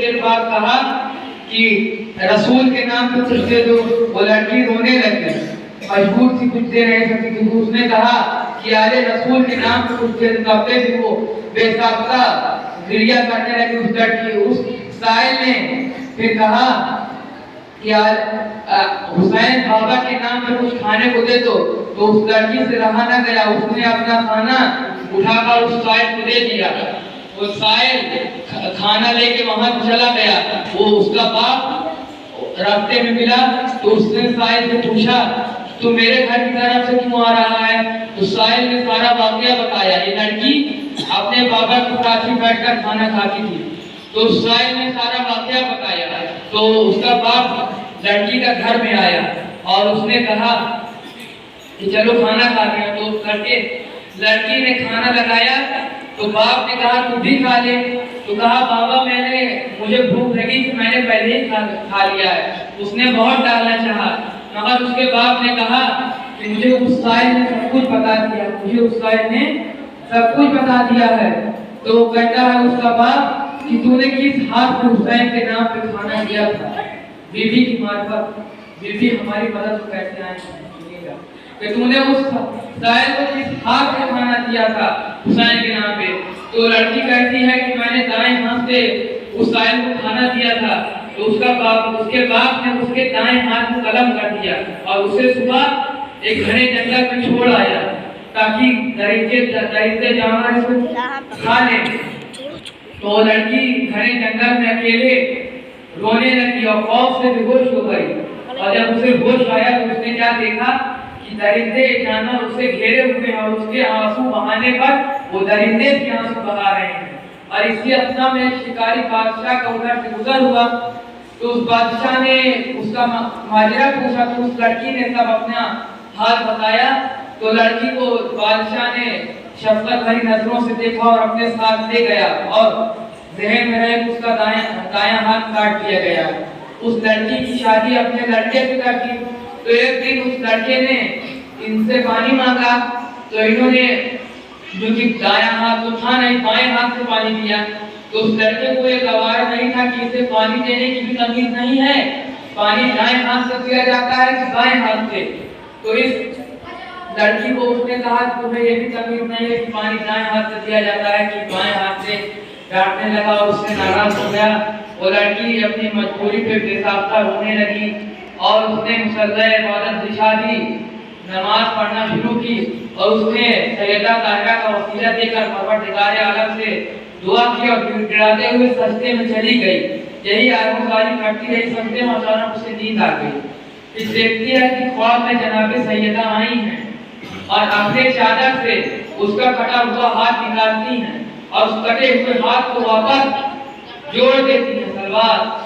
دیر بعد کہا کہ رسول کے نام پہ کچھ دے دو. وہ لڑکی رونے لگی, مجبور تھی, کچھ دے نہیں سکتی, کیونکہ اس نے کہا کہ آلے رسول کے نام پہ کچھ دے دو. تب بھی وہ بے ساختہ گریہ کرنے لگی اس لڑکی. اس سائل نے پھر کہا کہ حسین بابا کے نام پہ کچھ کھانے کو دے دو. تو اس لڑکی سے رہا نہ گیا, اس نے اپنا کھانا اٹھا کر اس سائل کو دے دیا. وہ سائل کھانا لے کے وہاں چلا گیا. وہ اس کا باپ راستے میں ملا تو اس نے سائل سے پوچھا تو میرے گھر کی طرف سے کیوں آ رہا ہے؟ تو سائل نے سارا واقعہ بتایا. یہ لڑکی اپنے بابا کے ساتھ ہی بیٹھ کر کھانا کھاتی تھی. تو سائل نے سارا واقعہ بتایا. تو اس کا باپ لڑکی کا گھر میں آیا اور اس نے کہا کہ چلو کھانا کھاتے ہیں. تو لڑکی نے کھانا لگایا تو باپ نے کہا تو بھی کھا لے. تو کہا بابا مجھے بھوک لگی تھی, میں نے پہلے ہی کھا لیا ہے. اس نے بہت ڈالنا چاہا مگر اس کے باپ نے کہا کہ مجھے اس سائل نے سب کچھ بتا دیا, مجھے اس سائل نے سب کچھ بتا دیا ہے. تو کہتا ہے اس کا باپ کہ تو نے کس ہاتھ میں حسین کے نام پہ کھانا دیا تھا؟ بیوی کی معرفت, بیوی ہماری مدد کو کیسے آئے کہ تو نے اس سائل کو کس ہاتھ میں کھانا دیا تھا حسین کے نام پہ؟ تو لڑکی کہتی ہے کہ میں نے دائیں ہاتھ سے اس سائل کو کھانا دیا تھا. تو اس کے باپ نے اس کے دائیں ہاتھ کو قلم کر دیا اور اسے صبح ایک گھنے جنگل میں چھوڑ آیا تاکہ درندے جانور اس کو کھا لیں. تو لڑکی گھنے جنگل میں اکیلے رونے لگی اور خوف سے بے ہوش ہو گئی. اور جب اسے ہوش آیا تو اس نے کیا دیکھا کہ درندے جانور اسے گھیرے ہوئے ہیں اور اس کے آنسو بہانے پر وہ درندے بھی آنسو بہا رہے ہیں. اور اسی اثنا میں شکاری بادشاہ کا ادھر سے گزر ہوا تو اس بادشاہ نے اس کا ماجرا پوچھا تو اس لڑکی نے سب اپنا حال بتایا. تو لڑکی کو بادشاہ نے شفقت بھری نظروں سے دیکھا اور اپنے ساتھ لے گیا اور ذہن میں رہے اس کا دایاں ہاتھ کاٹ دیا گیا. اس لڑکی کی شادی اپنے لڑکے سے کر دی. تو ایک دن اس لڑکے نے ان سے پانی مانگا تو انہوں نے جو کہ دایاں ہاتھ تو تھا نہیں, بائیں ہاتھ سے پانی دیا. تو اس لڑکے کو یہ گوارا نہیں تھا کہ اسے پانی دینے کی بھی تمیز نہیں ہے, پانی دائیں ہاتھ سے دیا جاتا ہے کہ بائیں ہاتھ سے. تو اس لڑکی کو اس نے کہا کہ تمہیں یہ بھی تمیز نہیں ہے کہ پانی دائیں ہاتھ سے دیا جاتا ہے کہ بائیں ہاتھ سے. ڈانٹنے لگا اور اس سے ناراض ہو گیا. وہ لڑکی اپنی مجبوری پہ بے ساختہ رونے لگی اور اس نے مصلی عبادت بچھا دی, نماز پڑھنا شروع کی اور اس نے سیدہ طاہرہ کا وسیلہ دے کر پروردگار عالم سے دعا کی اور گڑگڑاتے ہوئے سجدے میں چلی گئی. یہی آرزوکاری کرتی رہی. سجدے میں اچانک اسے نیند آ گئی. پھر دیکھتی ہے کہ خواب میں جناب سیدہ آئی ہیں اور اپنے چادر سے اس کا کٹا ہوا ہاتھ نکالتی ہیں اور اس کٹے ہوئے ہاتھ کو واپس جوڑ دیتی ہیں. سلوات